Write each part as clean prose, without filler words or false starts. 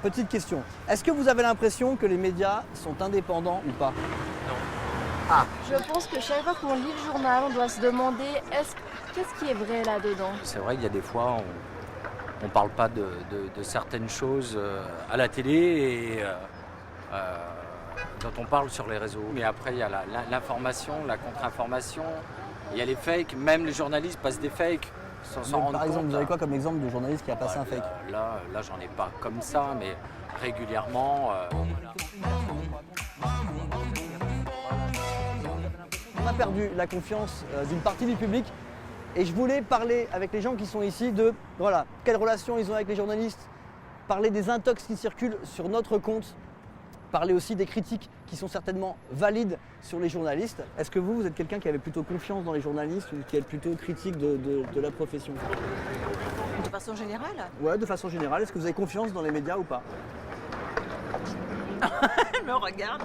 petite question. Est-ce que vous avez l'impression que les médias sont indépendants ou pas? Je pense que chaque fois qu'on lit le journal, on doit se demander qu'est-ce qui est vrai là-dedans. C'est vrai qu'il y a des fois, on ne parle pas de certaines choses à la télé et dont on parle sur les réseaux. Mais après, il y a l'information, la contre-information, il y a les fakes, même les journalistes passent des fakes sans s'en rendre Par exemple, compte. vous avez quoi comme exemple de journaliste qui a passé un fake? Là, j'en ai pas comme ça, mais régulièrement. On a perdu la confiance d'une partie du public et je voulais parler avec les gens qui sont ici de voilà, quelles relations ils ont avec les journalistes, parler des intox qui circulent sur notre compte, parler aussi des critiques qui sont certainement valides sur les journalistes. Est-ce que vous êtes quelqu'un qui avait plutôt confiance dans les journalistes ou qui est plutôt critique de la profession? De façon générale? Ouais, de façon générale, est-ce que vous avez confiance dans les médias ou pas? Elle me regarde.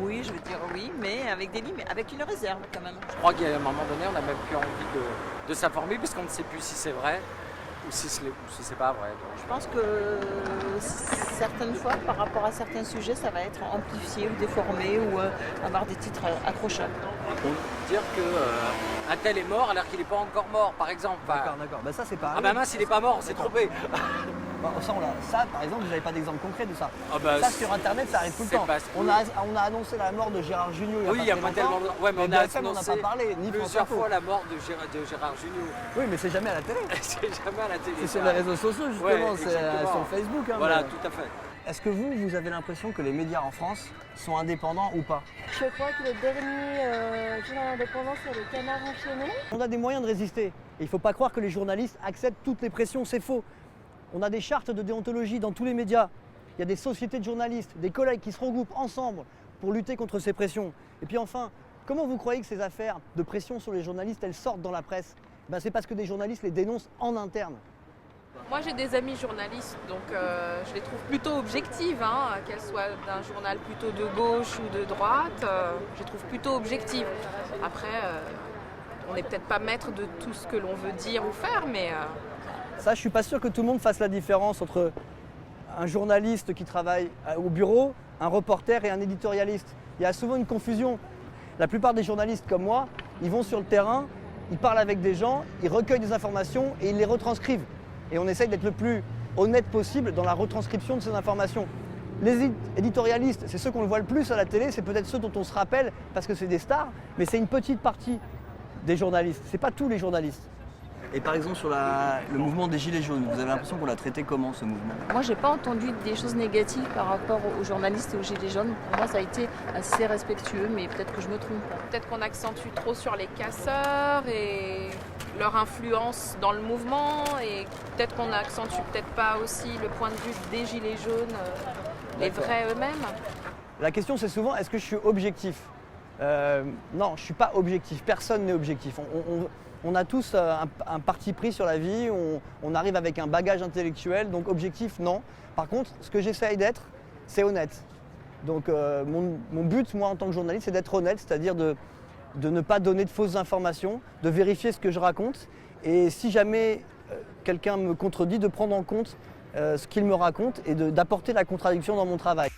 Oui, je veux dire oui, mais avec des limites, avec une réserve quand même. Je crois qu'à un moment donné, on n'a même plus envie de s'informer parce qu'on ne sait plus si c'est vrai ou si c'est pas vrai. Donc, Je pense que certaines fois, par rapport à certains sujets, ça va être amplifié ou déformé ou avoir des titres accrocheurs. dire que un tel est mort alors qu'il n'est pas encore mort, par exemple. D'accord, d'accord. Bah ça c'est pas. Ah bah mince, il n'est pas mort, c'est trompé. Bah, ça, par exemple, vous n'avez pas d'exemple concret de ça. Ah bah, ça sur internet, ça arrive tout le c'est temps. pas- On a annoncé la mort de Gérard Jugnot Oui, il n'y a pas tellement. Ouais, mais on a BFM, on n'a annoncé pas parlé, ni France plusieurs Info. fois la mort de Gérard Jugnot. Oui, mais c'est jamais à la télé. C'est jamais à la télé. C'est sur ça. les réseaux sociaux justement, Ouais, c'est exactement. sur Facebook. Hein, Voilà, mais- tout à fait. Est-ce que vous avez l'impression que les médias en France sont indépendants ou pas? Je crois que le dernier journal indépendant, c'est le Canard enchaîné. On a des moyens de résister. Et il ne faut pas croire que les journalistes acceptent toutes les pressions, c'est faux. On a des chartes de déontologie dans tous les médias. Il y a des sociétés de journalistes, des collègues qui se regroupent ensemble pour lutter contre ces pressions. Et puis enfin, comment vous croyez que ces affaires de pression sur les journalistes, elles sortent dans la presse? C'est parce que des journalistes les dénoncent en interne. Moi j'ai des amis journalistes, donc je les trouve plutôt objectives, hein, qu'elles soient d'un journal plutôt de gauche ou de droite, je les trouve plutôt objectives. Après, on n'est peut-être pas maître de tout ce que l'on veut dire ou faire, mais Ça, je suis pas sûr que tout le monde fasse la différence entre un journaliste qui travaille au bureau, un reporter et un éditorialiste. Il y a souvent une confusion. La plupart des journalistes comme moi, ils vont sur le terrain, ils parlent avec des gens, ils recueillent des informations et ils les retranscrivent. Et on essaye d'être le plus honnête possible dans la retranscription de ces informations. Les éditorialistes, c'est ceux qu'on le voit le plus à la télé, c'est peut-être ceux dont on se rappelle parce que c'est des stars, mais c'est une petite partie des journalistes, c'est pas tous les journalistes. Et par exemple sur le mouvement des Gilets jaunes, vous avez l'impression qu'on l'a traité comment ce mouvement? Moi, j'ai pas entendu des choses négatives par rapport aux journalistes et aux gilets jaunes. Pour moi, ça a été assez respectueux, mais peut-être que je me trompe. peut-être qu'on accentue trop sur les casseurs et leur influence dans le mouvement, et peut-être qu'on n'accentue peut-être pas aussi le point de vue des gilets jaunes, les D'accord. vrais eux-mêmes. La question c'est souvent est-ce que je suis objectif? Non, je ne suis pas objectif, personne n'est objectif. On a tous un parti pris sur la vie, on arrive avec un bagage intellectuel, donc objectif non. Par contre, ce que j'essaye d'être, c'est honnête. Donc mon but, moi en tant que journaliste, c'est d'être honnête, c'est-à-dire de ne pas donner de fausses informations, de vérifier ce que je raconte. Et si jamais quelqu'un me contredit, de prendre en compte ce qu'il me raconte et d'apporter la contradiction dans mon travail.